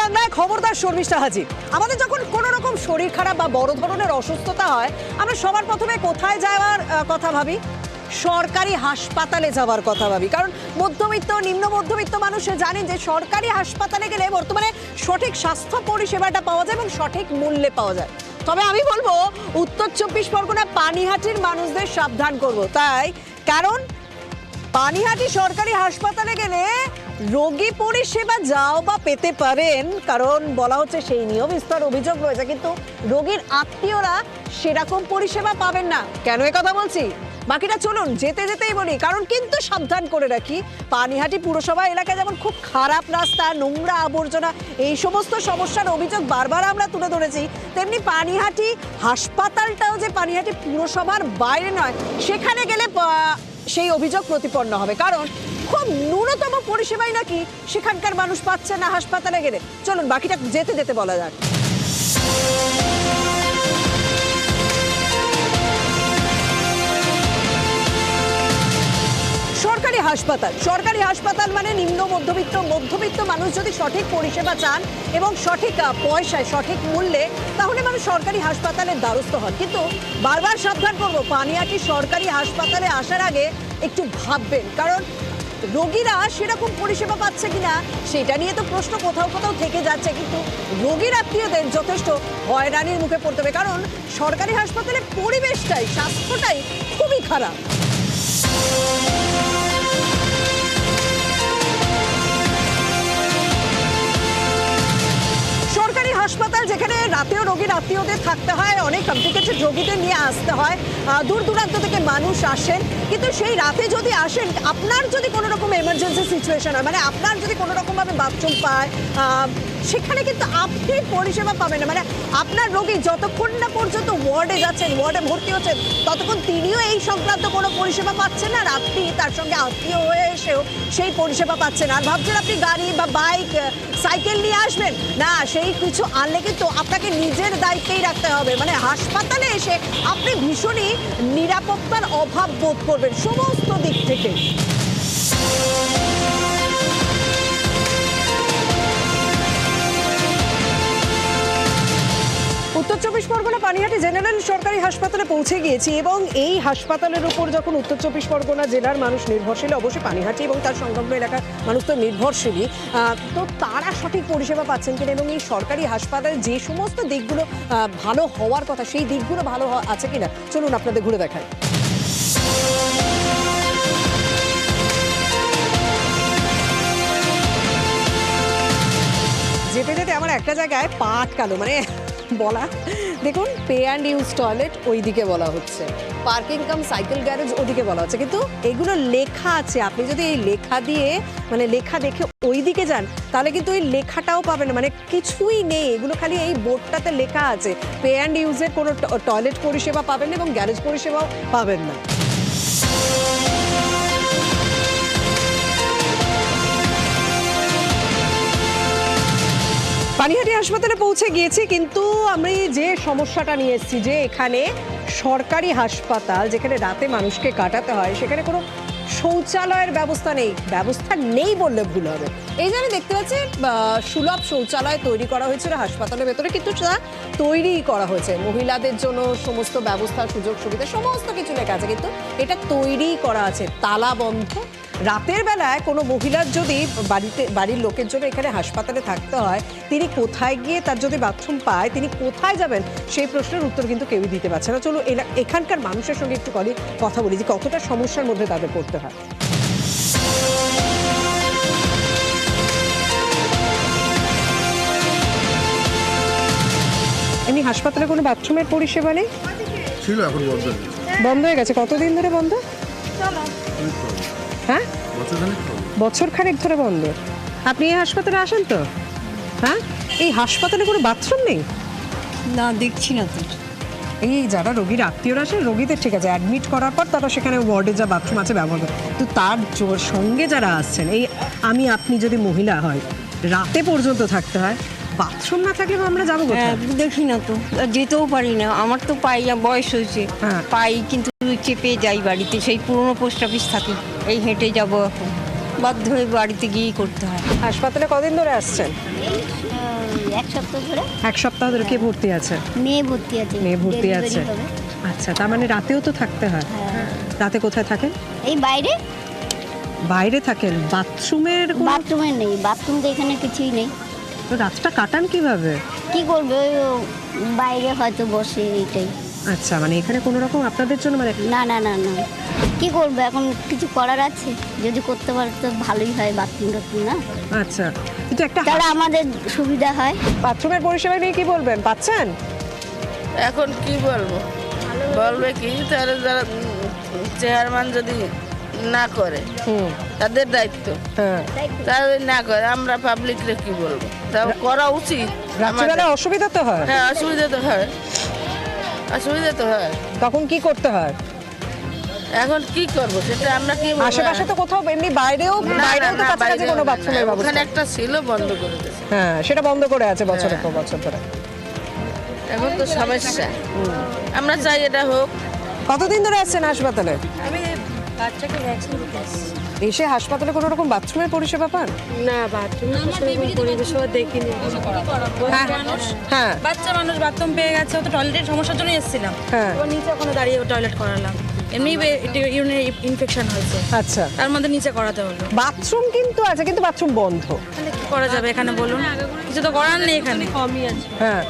বাংলায় খবরদার শর্মিষ্ঠা হাজির। আমাদের যখন কোনো রকম শরীর খারাপ বা বড় ধরনের অসুস্থতা হয়, আমরা সবার প্রথমে কোথায় যাওয়ার কথা ভাবি? সরকারি হাসপাতালে যাওয়ার কথা ভাবি। কারণ মধ্যবিত্ত নিম্ন মধ্যবিত্ত মানুষ জানেন যে সরকারি হাসপাতালে গেলে বর্তমানে সঠিক স্বাস্থ্য পরিষেবাটা পাওয়া যায় এবং সঠিক মূল্যে পাওয়া যায়। তবে আমি বলবো উত্তর 24 পরগনা পানিহাটির মানুষদের সাবধান করব। তাই কারণ পানিহাটি সরকারি হাসপাতালে গেলে রোগী পরিষেবা যাও বা পেতে পারেন, কারণ বলা হচ্ছে সেই নিয়েও বিস্তর অভিযোগ রয়েছে, কিন্তু রোগীর আত্মীয়রা সেরকম পরিষেবা পাবেন না। কেন এ কথা বলছি বাকিটা চলুন যেতে যেতেই বলি। কারণ কিন্তু সাবধান করে রাখি, পানিহাটি পুরসভা এলাকায় যেমন খুব খারাপ রাস্তা, নোংরা আবর্জনা, এই সমস্ত সমস্যার অভিযোগ বারবার আমরা তুলে ধরেছি, তেমনি পানিহাটি হাসপাতালটাও যে পানিহাটি পুরসভার বাইরে নয়, সেখানে গেলে সেই অভিযোগ প্রতিপন্ন হবে। কারণ খুব ন্যূনতম পরিষেবাই নাকি সেখানকার মানুষ পাচ্ছে না হাসপাতালে গেলে। চলুন বাকিটা যেতে যেতে বলা যাক। সরকারি হাসপাতাল মানে নিম্ন মধ্যবিত্ত মানুষ যদি সঠিক পরিষেবা চান এবং সঠিক পয়সায় সঠিক মূল্যে, তাহলে মানুষ সরকারি হাসপাতালের দ্বারস্থ হন। কিন্তু বারবার সাবধান করব, পানিহাটি সরকারি হাসপাতালে আসার আগে একটু ভাববেন, কারণ রোগীরা সেরকম পরিষেবা পাচ্ছে কিনা সেটা নিয়ে তো প্রশ্ন কোথাও কোথাও থেকে যাচ্ছে, কিন্তু রোগীর আত্মীয়দের যথেষ্ট হয়রানির মুখে পড়তে হবে। কারণ সরকারি হাসপাতালের পরিবেশটাই, স্বাস্থ্যটাই খুবই খারাপ। সরকারি হাসপাতাল যেখানে রাতেও রোগীর আত্মীয়দের থাকতে হয়, অনেক কমপ্লিকেটেড রোগীদের নিয়ে আসতে হয়, দূর দূরান্ত থেকে মানুষ আসেন, কিন্তু সেই রাতে যদি আসেন, আপনার যদি কোনো রকম এমার্জেন্সি সিচুয়েশন হয়, মানে আপনার যদি কোনো রকমভাবে বাথরুম পায়, সেখানে কিন্তু আপনি পরিষেবা পাবেন না। মানে আপনার রোগী যতক্ষণ না পর্যন্ত ওয়ার্ডে যাচ্ছেন, ওয়ার্ডে ভর্তি হচ্ছেন, ততক্ষণ তিনিও এই সংক্রান্ত কোনো পরিষেবা পাচ্ছেন না, আর আপনি তার সঙ্গে আত্মীয় হয়ে এসেও সেই পরিষেবা পাচ্ছেন। আর ভাবছেন আপনি গাড়ি বা বাইক, সাইকেল নিয়ে আসবেন না, সেই কিছু আনলে কিন্তু আপনাকে নিজের দায়িত্বেই রাখতে হবে। মানে হাসপাতালে এসে আপনি ভীষণই নিরাপত্তার অভাব বোধ করবেন সমস্ত দিক থেকে। উত্তর 24 পরগনা পানিহাটি জেনারেল সরকারি হাসপাতালে পৌঁছে গিয়েছি এবং এই হাসপাতালের উপর যখন উত্তর 24 পরগনা জেলার মানুষ নির্ভরশীল, অবশ্যই পানিহাটি এবং তার সংলগ্ন এলাকার মানুষ তো নির্ভরশীলই, তো তারা সঠিক পরিষেবা পাচ্ছেন কিনা এবং এই সরকারি হাসপাতালে যে সমস্ত দিকগুলো ভালো হওয়ার কথা, সেই দিকগুলো ভালো আছে কিনা চলুন আপনাদের ঘুরে দেখাই। যেতে যেতে আমার একটা জায়গায় পা আটকালো, মানে বলা, দেখুন পে অ্যান্ড ইউজ টয়লেট ওই দিকে বলা হচ্ছে, পার্কিং কাম সাইকেল গ্যারেজ ওদিকে বলা হচ্ছে, কিন্তু এগুলো লেখা আছে। আপনি যদি এই লেখা দিয়ে, মানে লেখা দেখে ওই দিকে যান, তাহলে কিন্তু ওই লেখাটাও পাবেন না, মানে কিছুই নেই, এগুলো খালি এই বোর্ডটাতে লেখা আছে। পে অ্যান্ড ইউজের কোনো টয়লেট পরিষেবা পাবেন না এবং গ্যারেজ পরিষেবাও পাবেন না। পানিহাটি হাসপাতালে পৌঁছে গিয়েছি, কিন্তু আমি যে সমস্যাটা নিয়ে এসেছি, যে এখানে সরকারি হাসপাতাল যেখানে রাতে মানুষকে কাটাতে হয়, সেখানে কোনো শৌচালয়ের ব্যবস্থা নেই বললে ভুল হবে। এই যে আমি দেখতে পাচ্ছি সুলভ শৌচালয় তৈরি করা হয়েছিল হাসপাতালের ভেতরে, কিন্তু তা তৈরিই করা হয়েছে মহিলাদের জন্য, সমস্ত ব্যবস্থা সুযোগ সুবিধা সমস্ত কিছু লেখা আছে, কিন্তু এটা তৈরিই করা আছে, তালা বন্ধ। রাতের বেলায় কোনো মহিলার যদি বাড়ির লোকের জন্য এখানে হাসপাতালে থাকতে হয়, তিনি কোথায় গিয়ে, তার যদি বাথরুম পায়, তিনি কোথায় যাবেন সেই প্রশ্নের উত্তর কিন্তু কেউই দিতে পারছে না। চলো এখানকার মানুষের সঙ্গে একটু কথা বলি যে কতটা সমস্যার মধ্যে তাদের পড়তে হয়। এমনি হাসপাতালে কোনো বাথরুমের পরিষেবা নেই? ছিল, এখন বন্ধ হয়ে গেছে। কতদিন ধরে বন্ধ? হ্যাঁ, বছর খানেক ধরে বন্ধ। আপনি এই হাসপাতালে আসেন তো? হ্যাঁ, এই হাসপাতালে কোনো বাথরুম নেই? না, দেখছি না তো। এই যারা রোগীর আত্মীয়রা আসেন, রোগীদের ঠিক আছে অ্যাডমিট করার পর তারা সেখানে ওয়ার্ডে যা বাথরুম আছে ব্যবহার করে, তো তার সঙ্গে যারা আসছেন, এই আপনি যদি মহিলা হয়, রাতে পর্যন্ত থাকতে হয়, বাথরুম না থাকলে আমরা যাবো কোথায়? দেখি না তো, যেতেও পারি না। আমার তো পাই, বয়স হয়েছে, পাই কিন্তু চেপে যাই বাড়িতে, সেই পুরনো পোস্ট অফিস থাকে, এই হেঁটে যাবো, এখন বাধ্য হয়ে বাড়িতে গিয়েই করতে হয়। হাসপাতালে কদিন ধরে আসছেন? এক সপ্তাহ ধরে। এক সপ্তাহ ধরে কে ভর্তি আছে? মেয়ে ভর্তি আছে। মেয়ে ভর্তি Delivery আছে। হবে। আচ্ছা, তার মানে রাতেও তো থাকতে হয়। হ্যাঁ। রাতে কোথায় থাকেন? এই বাইরে বাইরে থাকেন? বাথরুমের বাথরুমে নেই, বাথরুম তো এখানে কিছুই নেই। তো রাতটা কাটান কিভাবে? কি করবে, ওই বাইরে হয়তো বসে, এইটাই। আচ্ছা, মানে এখানে কোনো রকম আপনাদের জন্য মানে না না না না, কি করবে এখন, কিছু করার আছে? যদি করতে পারে তো ভালোই হয়, বাথরুম টাথরুম না, আচ্ছা, কিন্তু একটা তাহলে আমাদের সুবিধা হয়। বাথরুমের পরিষেবা নিয়ে কি বলবেন? পাচ্ছেন? এখন কি বলবো, বলবে কি, তারা যারা চেয়ারম্যান যদি না করে তাদের দায়িত্ব, হ্যাঁ। তারা যদি না করে আমরা পাবলিকরে কি বলবো, তা করা উচিত। রাত্রিবেলা অসুবিধা তো হয়। হ্যাঁ, অসুবিধা তো হয়, অসুবিধা তো হয়। তখন কি করতে হয়? এখন কি করবো সেটা আমরা কি বলবো? আশেপাশে তো কোথাও এমনি বাইরেও না, বাইরেও তো না, কাছাকাছি বাইরে কোনো না, বাথরুমের না, ব্যবস্থা। ওখানে একটা ছিল, বন্ধ করে দিয়েছে। হ্যাঁ, সেটা বন্ধ করে আছে বছরের পর বছর ধরে। এখন তো সমস্যা, আমরা চাই এটা হোক। কতদিন ধরে আছেন হাসপাতালে? আমি বাচ্চাকে ভ্যাকসিন দিতে আসছি। এসে হাসপাতালে কোনো রকম বাথরুমের পরিষেবা পান? না, বাথরুমে তো সেরকম পরিবেশও দেখিনি। হ্যাঁ, বাচ্চা মানুষ বাথরুম পেয়ে গেছে, ও তো টয়লেটের সমস্যার জন্য এসেছিলাম। হ্যাঁ। এবার নিচে ওখানে দাঁড়িয়ে টয়লেট করালাম, এমনি ইউরিনারি ইনফেকশন হয়েছে, আচ্ছা। তার মধ্যে নিচে করাতে হলো। বাথরুম কিন্তু আছে, কিন্তু বাথরুম বন্ধ। তাহলে কি করা যাবে এখানে বলুন? কিছু তো করার নেই এখানে, কমই আছে। হ্যাঁ,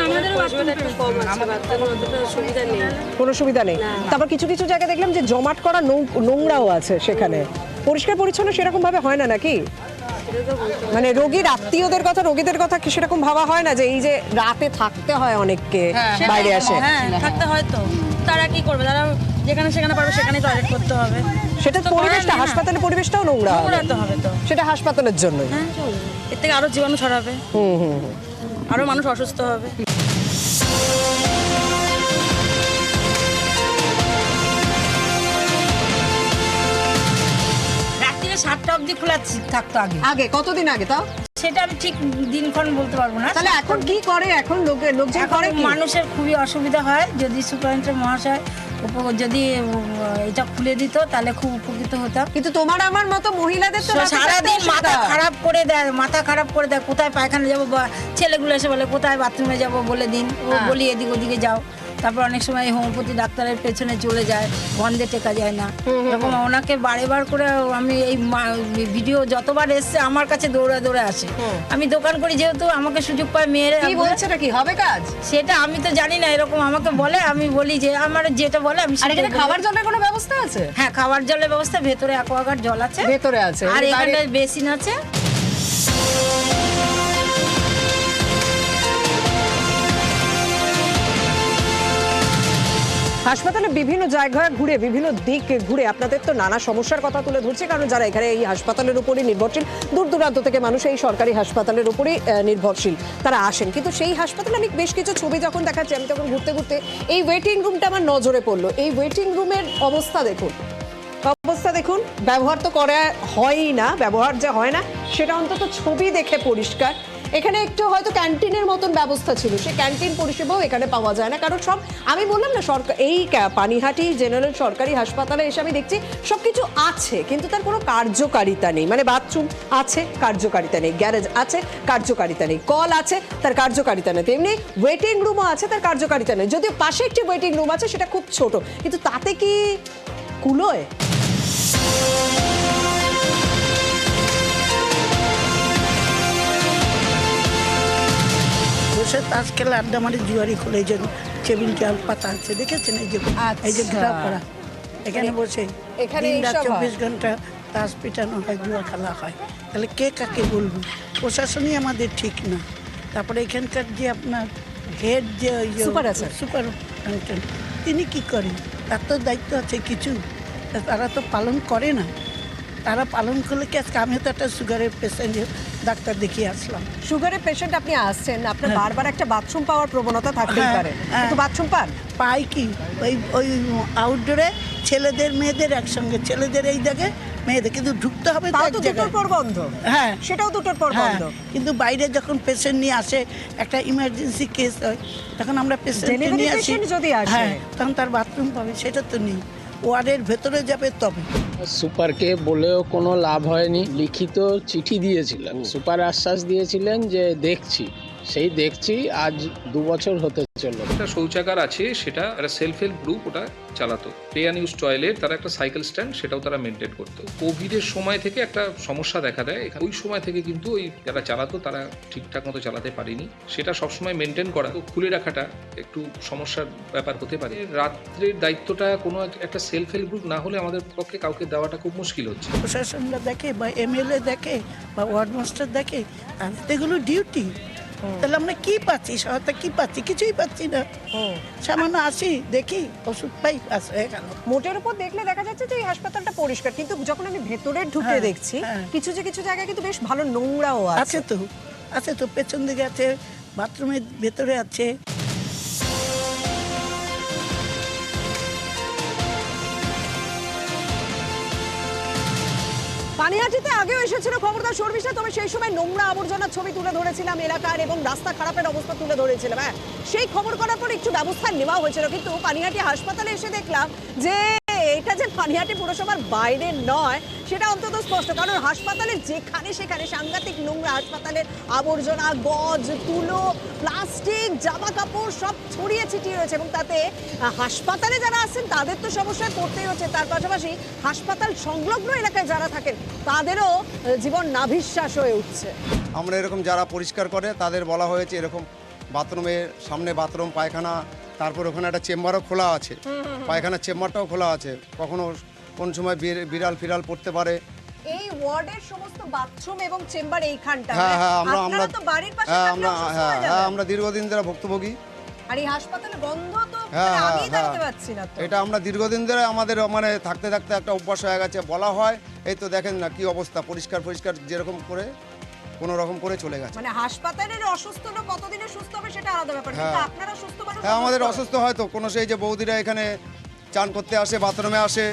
আমাদের একটু কম আছে, বাথরুমের অতটা সুবিধা নেই। কোনো সুবিধা নেই। তারপর কিছু কিছু জায়গায় দেখলাম যে জমাট করা নোংরাও আছে সেখানে। পরিষ্কার পরিচ্ছন্ন সেরকম ভাবে হয় না নাকি? মানে রোগীর আত্মীয়দের কথা, রোগীদের কথা কি সেরকম ভাবা হয় না যে এই যে রাতে থাকতে হয় অনেককে বাইরে আসে? হ্যাঁ, থাকতে হয় তো। তারা কি করবে? তারা যেখানে সেখানে পারবে সেখানে টয়লেট করতে হবে। সেটা তো করার পরিবেশটা, নেই না। হাসপাতালের পরিবেশটাও নোংরা হবে। নোংরা তো হবে তো। সেটা হাসপাতালের জন্যই। হ্যাঁ, এর থেকে আরো জীবাণু ছড়াবে, আরো মানুষ অসুস্থ হবে। রাত্রিরে 7টা অবধি খোলা থাকতো আগে। আগে কতদিন আগে তাও? সেটা আমি ঠিক দিনক্ষণ বলতে পারবো না। তাহলে এখন কি করে? এখন লোকজন এখন করে কি? মানুষের খুবই অসুবিধা হয়। যদি সুপারিনটেন্ডেন্ট মহাশয় যদি এটা খুলে দিত তাহলে খুব উপকৃত হতাম। কিন্তু তোমার আমার মতো মহিলাদের তো রাতে সারাদিন থাকতে মাথা অসুবিধা হয়। খারাপ করে দেয়, মাথা খারাপ করে দেয়। কোথায় পায়খানা যাবো, বা ছেলেগুলো এসে বলে কোথায় বাথরুমে যাবো বলে দিন, ও বলি এদিক ওদিকে যাও। তারপর অনেক সময় হোমিওপ্যাথি ডাক্তারের পেছনে চলে যায়, গন্ধে টেকা যায় না। এরকম ওনাকে বারেবার করে আমি এই ভিডিও যতবার এসছে আমার কাছে দৌড়ে দৌড়ে আসে। আমি দোকান করি যেহেতু, আমাকে সুযোগ পায় মেয়েরা। কি বলছে নাকি হবে কাজ? সেটা আমি তো জানি না, এরকম আমাকে বলে, আমি বলি যে আমার যেটা বলে আমি আর সেটাই এখানে বলি। খাবার জলের কোনো ব্যবস্থা আছে? হ্যাঁ, খাবার জলের ব্যবস্থা, ভেতরে অ্যাকোয়াগার্ড জল আছে, ভেতরে আছে। আর বাইরে- এখানে বেসিন আছে। হাসপাতালে বিভিন্ন জায়গায় ঘুরে, বিভিন্ন দিক ঘুরে আপনাদের তো নানা সমস্যার কথা তুলে ধরছে, কারণ যারা এখানে এই হাসপাতালের উপরই নির্ভরশীল, দূর দূরান্ত থেকে মানুষ এই সরকারি হাসপাতালের উপরই নির্ভরশীল, তারা আসেন। কিন্তু সেই হাসপাতালে আমি বেশ কিছু ছবি যখন দেখাচ্ছি, আমি তখন ঘুরতে ঘুরতে এই ওয়েটিং রুমটা আমার নজরে পড়লো। এই ওয়েটিং রুমের অবস্থা দেখুন, অবস্থা দেখুন। ব্যবহার তো করা হয়ই না, ব্যবহার যে হয় না সেটা অন্তত ছবি দেখে পরিষ্কার। এখানে একটু হয়তো ক্যান্টিনের মতন ব্যবস্থা ছিল, সেই ক্যান্টিন পরিষেবাও এখানে পাওয়া যায় না, কারণ সব আমি বললাম না, সরকার এই পানিহাটি জেনারেল সরকারি হাসপাতালে এসে আমি দেখছি সব কিছু আছে, কিন্তু তার কোনো কার্যকারিতা নেই। মানে বাথরুম আছে, কার্যকারিতা নেই; গ্যারেজ আছে, কার্যকারিতা নেই; কল আছে, তার কার্যকারিতা নেই; তেমনি ওয়েটিং রুমও আছে, তার কার্যকারিতা নেই। যদিও পাশে একটি ওয়েটিং রুম আছে, সেটা খুব ছোট, কিন্তু তাতে কি কুলোয়? বসে তাস খেলে আড্ডা মারি জুয়ারি খুলে, এই যে টেবিল চেয়ার পাতা আছে দেখেছেন, এই যে এই যে ঘেরা করা, এখানে বসে এখানে দিন রাত এইসব হয়? 24 ঘন্টা তাস পিটানো হয়, জুয়া খেলা হয়। তাহলে কে কাকে বলবো? প্রশাসনই আমাদের ঠিক না। তারপরে এখানকার যে আপনার হেড, যে সুপার আছে, সুপারিনটেন্ডেন্ট, তিনি কি করেন? তার তো দায়িত্ব আছে কিছু, তারা তো পালন করে না। তারা পালন করলে কি আজকে আমি তো একটা সুগারের পেশেন্ট, ডাক্তার দেখিয়ে আসলাম। সুগারের পেশেন্ট আপনি আসছেন, আপনার বারবার একটা বাথরুম পাওয়ার প্রবণতা থাকতেই হ্যাঁ, পারে, হ্যাঁ। কিন্তু বাথরুম পান? পাই কি ওই ওই আউটডোরে ছেলেদের মেয়েদের একসঙ্গে, ছেলেদের এই জায়গায়, মেয়েদের, কিন্তু ঢুকতে হবে তো তাও এক তো জায়গায়। দুটোর পর বন্ধ। হ্যাঁ, সেটাও দুটোর পর হ্যাঁ, বন্ধ। কিন্তু বাইরে যখন পেশেন্ট নিয়ে আসে, একটা ইমার্জেন্সি কেস হয়, তখন আমরা পেশেন্ট Delivery নিয়ে আসি। patient যদি আসে। হ্যাঁ, তখন তার বাথরুম পাবে, সেটা তো নেই। ওয়ার্ডের ভেতরে যাবে তবে। সুপারকে বলেও কোনো লাভ হয়নি, লিখিত চিঠি দিয়েছিলেন, সুপার আশ্বাস দিয়েছিলেন যে দেখছি, সেই দেখছি আজ 2 বছর হতে চললো। একটা শৌচাগার আছে, সেটা একটা সেলফ হেল্প গ্রুপ ওটা চালাতো। প্লে অ্যান্ড ইউজ টয়লেট, তারা একটা সাইকেল স্ট্যান্ড, সেটাও তারা মেনটেন করতো। কোভিডের সময় থেকে একটা সমস্যা দেখা দেয়, ওই সময় থেকে কিন্তু ওই যারা চালাতো তারা ঠিকঠাক মতো চালাতে পারেনি। সেটা সবসময় মেনটেন করা, খুলে রাখাটা একটু সমস্যার ব্যাপার হতে পারে। রাত্রের দায়িত্বটা কোনো একটা সেলফ হেল্প গ্রুপ না হলে আমাদের পক্ষে কাউকে দেওয়াটা খুব মুশকিল হচ্ছে। প্রশাসনরা দেখে বা এমএলএ দেখে বা ওয়ার্ড মাস্টার দেখে, আর এগুলো ডিউটি। তাহলে আমরা কি পাচ্ছি, সহায়তা কি পাচ্ছি? কিছুই পাচ্ছি না। সামান্য আসি, দেখি, ওষুধ পাই, পাস হয়ে গেল। মোটের উপর দেখলে দেখা যাচ্ছে যে এই হাসপাতালটা পরিষ্কার, কিন্তু যখন আমি ভেতরে ঢুকে হ্যাঁ, দেখছি হ্যাঁ। কিছু জায়গায় কিন্তু বেশ ভালো নোংরাও আছে। আছে তো পেছন দিকে আছে, বাথরুমের ভেতরে আছে। পানিহাটিতে আগেও এসেছিল খবরদার শর্মিষ্ঠা, তবে সেই সময় নোংরা আবর্জনার ছবি তুলে ধরেছিলাম এলাকার এবং রাস্তা খারাপের অবস্থা তুলে ধরেছিলাম। হ্যাঁ, সেই খবর করার পর একটু ব্যবস্থা নেওয়া হয়েছিল, কিন্তু পানিহাটি হাসপাতালে এসে দেখলাম যে এটা যে পানিহাটি পুরসভার বাইরে নয় সেটা অন্তত স্পষ্ট, কারণ হাসপাতালের যেখানে সেখানে সাংঘাতিক নোংরা, হাসপাতালের আবর্জনা, গজ, তুলো, প্লাস্টিক, জামা কাপড় সব ছড়িয়ে ছিটিয়ে রয়েছে এবং তাতে হাসপাতালে যারা আছেন তাদের তো সমস্যায় পড়তেই হচ্ছে, তার পাশাপাশি হাসপাতাল সংলগ্ন এলাকায় যারা থাকেন তাদেরও জীবন নাভিশ্বাস হয়ে উঠছে। আমরা এরকম যারা পরিষ্কার করে তাদের বলা হয়েছে এরকম বাথরুমের সামনে বাথরুম, পায়খানা, তারপর ওখানে একটা চেম্বারও খোলা আছে, পায়খানার চেম্বারটাও খোলা আছে, কখনো কোন সময় বিড়াল ফিরাল পড়তে পারে। এই ওয়ার্ডের সমস্ত বাথরুম এবং চেম্বার এইখানটা, হ্যাঁ, আপনারা তো বাড়ির পাশে থাকলে অসুস্থ হয়ে যাবেন। আমরা দীর্ঘদিন ধরে ভুক্তভোগী। আর এই হাসপাতালের গন্ধ তো হ্যাঁ, আমি হ্যাঁ, দাঁড়াতে পারছি না তো। এটা আমরা দীর্ঘদিন ধরে আমাদের মানে থাকতে থাকতে একটা অভ্যাস হয়ে গেছে। বলা হয়, এই তো দেখেন না কি অবস্থা, পরিষ্কার যেরকম করে কোনো রকম করে চলে গেছে। মানে হাসপাতালের অসুস্থ লোক কতদিনে সুস্থ হবে সেটা আলাদা ব্যাপার, কিন্তু আপনারা সুস্থ মানুষ। হ্যাঁ, আমাদের অসুস্থ হয়তো কোনো সেই যে বৌদিরা এখানে চান করতে আসে, বাথরুমে আসে।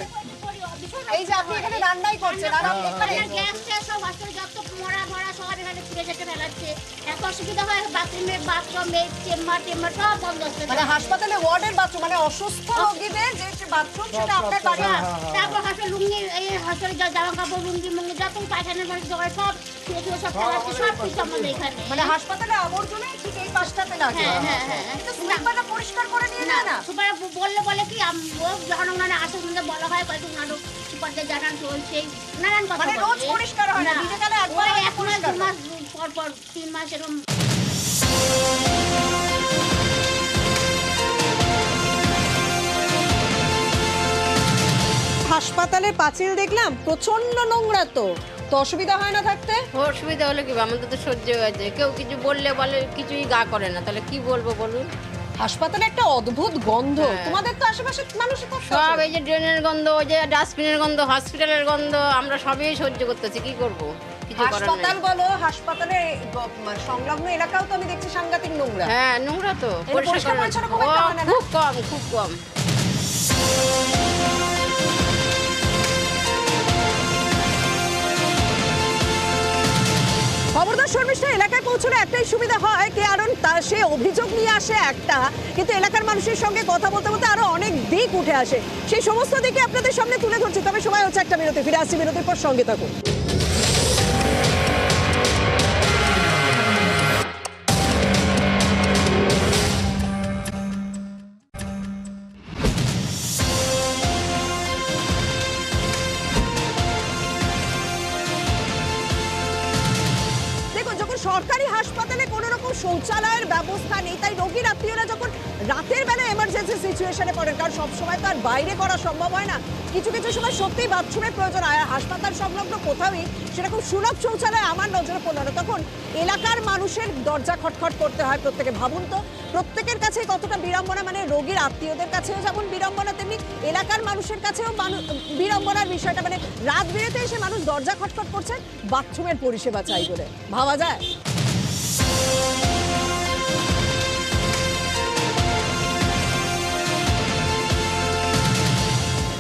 এই যে আপনি এখানে রান্নাই করছেন আর আপনি এখানে গ্যাসটা সব হসপিটাল যত মরা সব এখানে ছুঁড়ে ছেটে ফেলাচ্ছে, এত অসুবিধা হয়। বাথরুমে চেম্বার সব বন্ধ হচ্ছে। মানে হাসপাতালে ওয়ার্ডের বাথরুম, মানে অসুস্থ রোগীদের যে বাথরুম সেটা আপনার বাড়ি। তারপর হাসপাতাল লুঙ্গি, এই হাসপাতালে জামা কাপড়, লুঙ্গি মুঙ্গি যত পায়খানার মানুষ জোগাড় সব সব ফেলাচ্ছে, সব কিছু আমাদের এখানে। মানে হাসপাতালে আবর্জনা ঠিক এই পাশটাতে লাগে। হ্যাঁ। কিন্তু সুপারটা পরিষ্কার করে নিয়ে না না সুপার বললে কি যখন ওনারা আসে বলা হয় কয়েকদিন নাটক সুপারদের জানান চলছে, নানান কথা মানে রোজ পরিষ্কার হয় না, দিনে গেলে একবার এক মাস 2 মাস পর 3 মাস এরকম। হাসপাতালের পাঁচিল দেখলাম প্রচন্ড নোংরা, তো অসুবিধা হয় না থাকতে? অসুবিধা হলে কি, আমাদের তো সহ্য হয়ে যায়, কেউ কিছু বললে বলে কিছুই গা করে না, তাহলে কি বলবো বলুন। হাসপাতালে একটা অদ্ভুত গন্ধ, তোমাদের তো আশেপাশে মানুষ সব এই যে ড্রেনের গন্ধ, ওই যে ডাস্টবিনের গন্ধ, হসপিটালের গন্ধ, আমরা সবই সহ্য করতেছি, কি করব, কিছু করার হাসপাতাল নেই। বলো, হাসপাতালে সংলগ্ন এলাকাও তো আমি দেখছি সাংঘাতিক নোংরা। হ্যাঁ, নোংরা তো, পরিষ্কার করে না। খুব একটা হয় না না? খুব কম। খবরদার শর্মিষ্ঠা, এলাকায় পৌঁছলে একটাই সুবিধা হয়, কারণ সে অভিযোগ নিয়ে আসে একটা, কিন্তু এলাকার মানুষের সঙ্গে কথা বলতে বলতে আরো অনেক দিক উঠে আসে, সেই সমস্ত দিকে আপনাদের সামনে তুলে ধরছি। তবে সময় হচ্ছে একটা বিরতি, ফিরে আসছি বিরতির পর, সঙ্গে থাকুন। সরকারি হাসপাতালে কোনো রকম শৌচালয়ের ব্যবস্থা নেই, তাই রোগীর আত্মীয়রা যখন রাতের বেলা এমার্জেন্সি সিচুয়েশনে পড়েন, কারণ সবসময় তো আর বাইরে করা সম্ভব হয় না, কিছু সময় সত্যিই বাথরুমের প্রয়োজন হয়, হাসপাতাল সংলগ্ন কোথাওই সেরকম সুলভ শৌচালয় আমার নজরে পড়ল না, তখন এলাকার মানুষের দরজা খটখট করতে হয় প্রত্যেকে। ভাবুন তো, প্রত্যেকের কাছে কতটা বিড়ম্বনা, মানে রোগীর আত্মীয়দের কাছেও যেমন বিড়ম্বনা, তেমনি এলাকার মানুষের কাছেও বিড়ম্বনার বিষয়টা, মানে রাত বিরেতে এসে মানুষ দরজা খটখট করছেন বাথরুমের পরিষেবা চাই বলে। ভাবা যায়?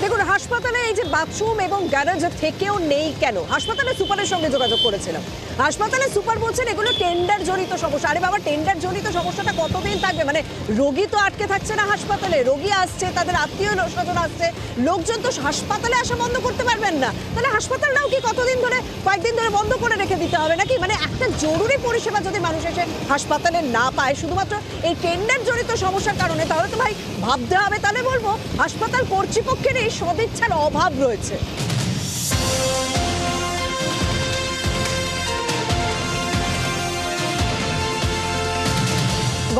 দেখুন, হাসপাতালে এই যে বাথরুম এবং গ্যারেজ থেকেও নেই কেন? হাসপাতালে সুপারের সঙ্গে যোগাযোগ করেছিলাম, হাসপাতালে সুপার বলছেন এগুলো টেন্ডার জনিত সমস্যা। আরে বাবা, টেন্ডার জনিত সমস্যাটা কতদিন থাকবে? মানে রোগী তো আটকে থাকছে না হাসপাতালে, রোগী আসছে, তাদের আত্মীয় স্বজন আসছে, লোকজন তো হাসপাতালে আসা বন্ধ করতে পারবেন না। তাহলে হাসপাতালটাও কি কতদিন ধরে, কয়েকদিন ধরে বন্ধ করে রেখে দিতে হবে নাকি? মানে একটা জরুরি পরিষেবা যদি মানুষ এসে হাসপাতালে না পায় শুধুমাত্র এই টেন্ডার জনিত সমস্যার কারণে, তাহলে তো ভাই ভাবতে হবে। তাহলে বলবো হাসপাতাল কর্তৃপক্ষের এই সদিচ্ছার অভাব রয়েছে।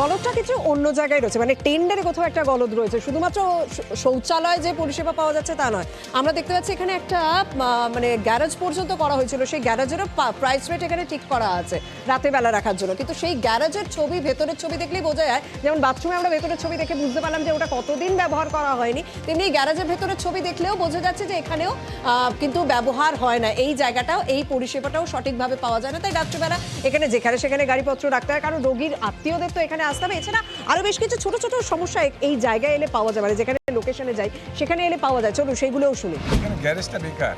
গলদটা কিছু অন্য জায়গায় রয়েছে, মানে টেন্ডারে কোথাও একটা গলদ রয়েছে। শুধুমাত্র শৌচালয় যে পরিষেবা পাওয়া যাচ্ছে তা নয়, আমরা দেখতে পাচ্ছি এখানে একটা মানে গ্যারেজ পর্যন্ত করা হয়েছিল, সেই গ্যারেজেরও প্রাইস রেট এখানে ঠিক করা আছে রাতে বেলা রাখার জন্য। কিন্তু সেই গ্যারেজের ছবি, ভেতরের ছবি দেখলেই বোঝা যায়, যেমন বাথরুমে আমরা ভেতরের ছবি দেখে বুঝতে পারলাম যে ওটা কতদিন ব্যবহার করা হয়নি, তেমনি গ্যারেজের ভেতরের ছবি দেখলেও বোঝা যাচ্ছে যে এখানেও কিন্তু ব্যবহার হয় না। এই জায়গাটাও, এই পরিষেবাটাও সঠিকভাবে পাওয়া যায় না। তাই রাত্রিবেলা এখানে যেখানে সেখানে গাড়িপত্র রাখতে হয়, কারণ রোগীর আত্মীয়দের তো এখানে আসতে হবে। এছাড়া আরো বেশ কিছু ছোট ছোট সমস্যা এই জায়গায় এলে পাওয়া যায়, মানে যেখানে লোকেশনে যাই সেখানে এলে পাওয়া যায়। চলুন সেইগুলোও শুনি। গ্যারেজটা বেকার,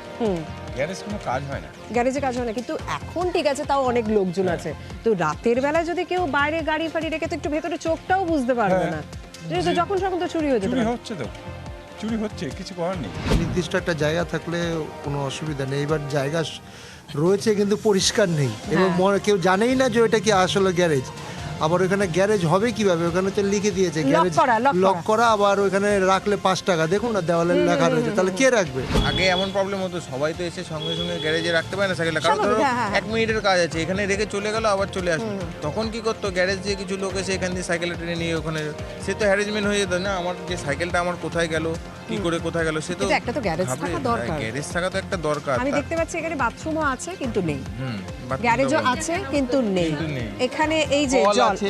গ্যারেজ কোনো কাজ হয় না, গ্যারেজে কাজ হয় না, কিন্তু এখন ঠিক আছে, তাও অনেক লোকজন আছে। তো রাতের বেলা যদি কেউ বাইরে গাড়ি ফাড়ি রেখে, তো একটু ভেতরে চোখটাও বুঝতে পারবে না, যখন সখন তো চুরি হয়ে যেতে পারে। হচ্ছে তো চুরি হচ্ছে, কিছু করার নেই। নির্দিষ্ট একটা জায়গা থাকলে কোনো অসুবিধা নেই। এবার জায়গা রয়েছে কিন্তু পরিষ্কার নেই, এবং কেউ জানেই না যে ওইটা কি আসলে গ্যারেজ। আবার ওখানে গ্যারেজ হবে কিভাবে? ওখানে তো লিখে দিয়েছে গ্যারেজ লক করা, আবার ওখানে রাখলে 5 টাকা। দেখুন না, দেওয়ালে লেখা রয়েছে, তাহলে কে রাখবে? আগে এমন প্রবলেম হতো, সবাই তো এসে সঙ্গে সঙ্গে গ্যারেজে রাখতে পারে না সাইকেলটা, কারণ ধরো 1 মিনিটের কাজ আছে, এখানে রেখে চলে গেল, আবার চলে আসবে। তখন কি করতো, গ্যারেজ দিয়ে কিছু লোক এসে এখান দিয়ে সাইকেলটা টেনে নিয়ে ওখানে, সে তো হ্যারেজমেন্ট হয়ে যেত না, আমার যে সাইকেলটা আমার কোথায় গেল, কি করে কোথায় গেল, সে তো একটা তো গ্যারেজ থাকা দরকার। গ্যারেজ থাকা তো একটা দরকার। আমি দেখতে পাচ্ছি এখানে বাথরুমও আছে কিন্তু নেই, গ্যারেজও আছে কিন্তু নেই। এখানে এই যে কল আছে,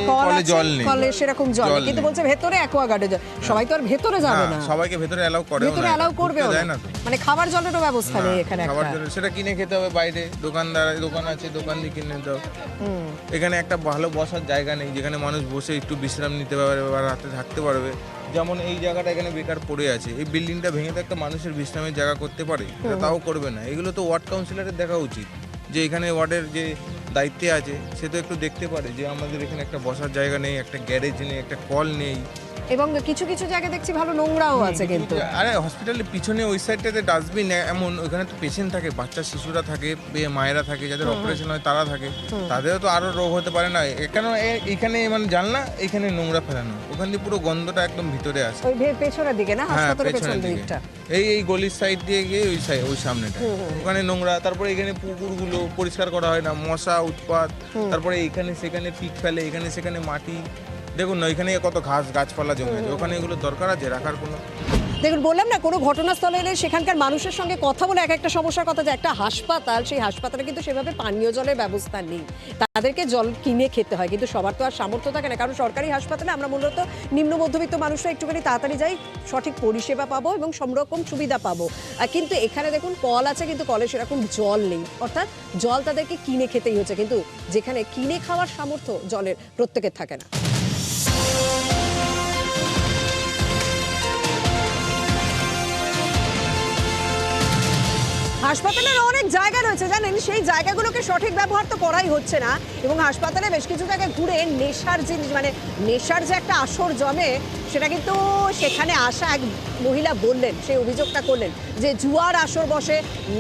কলে সেরকম জল নেই, কিন্তু বলছে ভেতরে অ্যাকোয়াগার্ডে জল। সবাই তো আর ভেতরে যাবে না, সবাইকে ভেতরে অ্যালাউ করে, ভেতরে অ্যালাউ করবে না। মানে খাবার জলেরও ব্যবস্থা নেই এখানে। খাবার জল সেটা কিনে খেতে হবে বাইরে, দোকান আছে, দোকান দিয়ে কিনে নিতে হবে। এখানে একটা ভালো বসার জায়গা নেই, যেখানে মানুষ বসে একটু বিশ্রাম নিতে পারবে বা রাতে থাকতে পারবে। যেমন এই জায়গাটা এখানে বেকার পড়ে আছে, এই বিল্ডিংটা ভেঙে তো একটা মানুষের বিশ্রামের জায়গা করতে পারে, তাও করবে না। এগুলো তো ওয়ার্ড কাউন্সিলরের দেখা উচিত, যে এখানে ওয়ার্ডের যে দায়িত্বে আছে সে তো একটু দেখতে পারে যে আমাদের এখানে একটা বসার জায়গা নেই, একটা গ্যারেজ নেই, একটা কল নেই। এবং কিছু কিছু জায়গায় দেখছি ভালো নোংরাও আছে কিন্তু। আরে হসপিটালের পিছনে ওই সাইডটাতে ডাস্টবিন এমন, ওখানে তো পেশেন্ট থাকে, বাচ্চা শিশুরা থাকে, মায়েরা থাকে, যাদের অপারেশন হয় তারা থাকে, তাদেরও তো আরো রোগ হতে পারে না। কেন এখানে মানে জানলা, এখানে নোংরা ফেলানো, ওখান দিয়ে পুরো গন্ধটা একদম ভিতরে আসে, ওই পেছনের দিকে না, হাসপাতালের পেছনের দিকটা, এই গলির সাইড দিয়ে গিয়ে ওই সামনেটা, ওখানে নোংরা। তারপরে এখানে পুকুরগুলো পরিষ্কার করা হয় না, মশা উৎপাত, তারপরে এখানে সেখানে পিক ফেলে, এখানে সেখানে মাটি। দেখুন না, এখানে কত গাছপালা জমে আছে, ওখানে এগুলো দরকার আছে রাখার কোনো? দেখুন, বললাম না, কোনো ঘটনাস্থলে এলে সেখানকার মানুষের সঙ্গে কথা বলে এক একটা সমস্যার কথা, যে একটা হাসপাতাল, সেই হাসপাতালে কিন্তু সেভাবে পানীয় জলের ব্যবস্থা নেই, তাদেরকে জল কিনে খেতে হয়। কিন্তু সবার তো আর সামর্থ্য থাকে না, কারণ সরকারি হাসপাতালে আমরা মূলত নিম্ন মধ্যবিত্ত মানুষরা একটুখানি তাড়াতাড়ি যাই, সঠিক পরিষেবা পাবো এবং সব রকম সুবিধা পাবো। কিন্তু এখানে দেখুন কল আছে, কিন্তু কলে সেরকম জল নেই, অর্থাৎ জল তাদেরকে কিনে খেতেই হচ্ছে, কিন্তু যেখানে কিনে খাওয়ার সামর্থ্য জলের প্রত্যেকের থাকে না। হাসপাতালের অনেক জায়গা রয়েছে জানেন, সেই জায়গাগুলোকে সঠিক ব্যবহার তো করাই হচ্ছে না। এবং হাসপাতালে বেশ কিছু জায়গায় ঘুরে নেশার জিনিস, মানে নেশার যে একটা আসর জমে, সেটা কিন্তু সেখানে আসা এক মহিলা বললেন, সেই অভিযোগটা করলেন যে জুয়ার আসর বসে,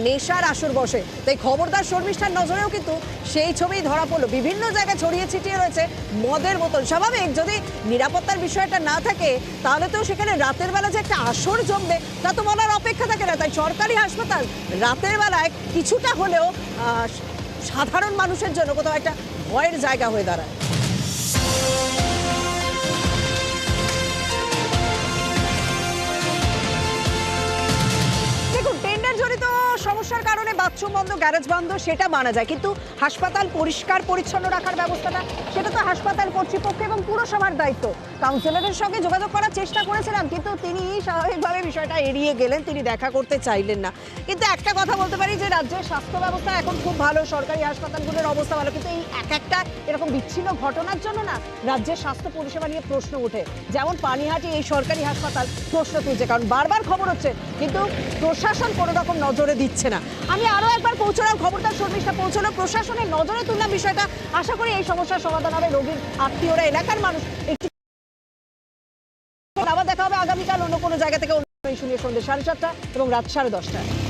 নেশার আসর বসে। তাই খবরদার শর্মিষ্ঠার নজরেও কিন্তু সেই ছবিই ধরা পড়লো। বিভিন্ন জায়গায় ছড়িয়ে ছিটিয়ে রয়েছে মদের বোতল। স্বাভাবিক, যদি নিরাপত্তার বিষয়টা না থাকে তাহলে তো সেখানে রাতের বেলা যে একটা আসর জমবে তা তো বলার অপেক্ষা থাকে না। তাই সরকারি হাসপাতাল রাতের বেলায় কিছুটা হলেও সাধারণ মানুষের জন্য কোথাও একটা ভয়ের জায়গা হয়ে দাঁড়ায়। দেখুন, টেন্ডার জনিত সমস্যার কারণে বাথরুম বন্ধ, গ্যারেজ বন্ধ, সেটা মানা যায়, কিন্তু হাসপাতাল পরিষ্কার পরিচ্ছন্ন রাখার ব্যবস্থাটা সেটা তো হাসপাতাল কর্তৃপক্ষ এবং পুরসভার দায়িত্ব। কাউন্সিলরের সঙ্গে যোগাযোগ করার চেষ্টা করেছিলাম, কিন্তু তিনি স্বাভাবিকভাবে বিষয়টা এড়িয়ে গেলেন, তিনি দেখা করতে চাইলেন না। কিন্তু একটা কথা বলতে পারি যে রাজ্যের স্বাস্থ্য ব্যবস্থা এখন খুব ভালো, সরকারি হাসপাতালগুলোর অবস্থা ভালো, কিন্তু এই একটা এরকম বিচ্ছিন্ন ঘটনার জন্য না রাজ্যের স্বাস্থ্য পরিষেবা নিয়ে প্রশ্ন ওঠে। যেমন পানিহাটি এই সরকারি হাসপাতাল প্রশ্ন তুলছে, কারণ বারবার খবর হচ্ছে কিন্তু প্রশাসন কোনো রকম নজরে দিচ্ছে না। আমি আরও একবার পৌঁছলাম, খবরদার শর্মিষ্ঠা পৌঁছলো, প্রশাসনের নজরে তুললাম বিষয়টা। আশা করি এই সমস্যার সমাধান হবে, রোগীর আত্মীয়রা, এলাকার মানুষ একটু। আবার দেখা হবে আগামীকাল অন্য কোনো জায়গা থেকে, অন্য শুনিয়ে সন্ধ্যে 7:30 এবং রাত 10:30।